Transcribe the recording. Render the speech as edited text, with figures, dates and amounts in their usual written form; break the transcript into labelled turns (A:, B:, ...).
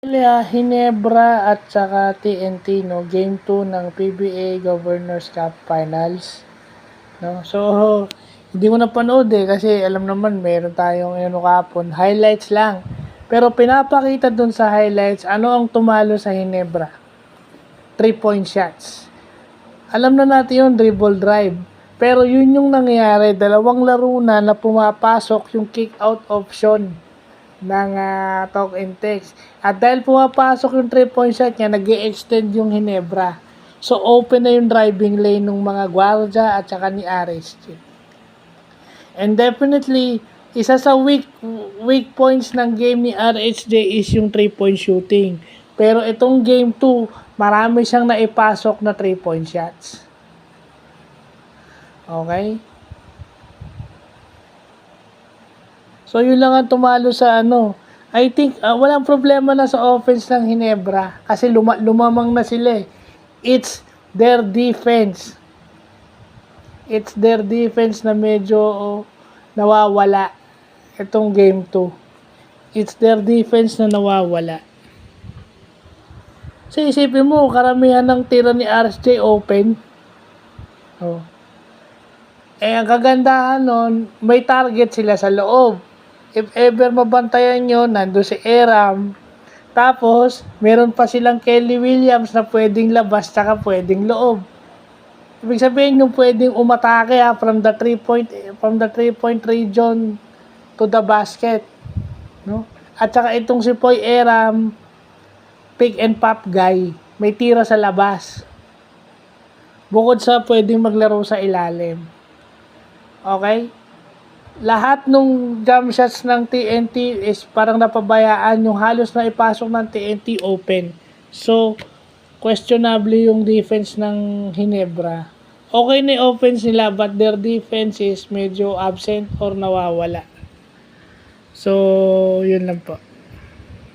A: Hinebra at saka TNT, no, game 2 ng PBA Governors Cup Finals, no. So hindi mo napanood kasi alam naman meron tayong kapon, highlights lang. Pero pinapakita dun sa highlights ano ang tumalo sa Hinebra. 3-point shots. Alam na natin yung dribble drive. Pero yun yung nangyayari, dalawang laro na pumapasok yung kick out option ng talk and text. At dahil pumapasok yung 3-point shot niya, nag-i-extend yung Hinebra. So, open na yung driving lane ng mga Guardia at saka ni RSG. And definitely, isa sa weak points ng game ni RSG is yung 3-point shooting. Pero itong game 2, marami siyang naipasok na 3-point shots. Okay? So, yun lang ang tumalo sa I think, walang problema na sa offense ng Hinebra kasi lumamang na sila eh. It's their defense. It's their defense na medyo nawawala itong game 2. It's their defense na nawawala. So, isipin mo, karamihan ng tira ni RSJ open. Oh. Ang kagandahan nun, may target sila sa loob. If ever mabantayan nyo, nandun si Eram. Tapos, meron pa silang Kelly Williams na pwedeng labas tsaka pwedeng loob. Ibig sabihin yung pwedeng umatake from the 3-point region to the basket. No? At saka itong si Poy Eram, pick and pop guy, may tira sa labas. Bukod sa pwedeng maglaro sa ilalim. Okay? Lahat nung jump shots ng TNT is parang napabayaan, yung halos na ipasok ng TNT open. So, questionable yung defense ng Hinebra. Okay na yung offense nila but their defense is medyo absent or nawawala. So, yun lang po.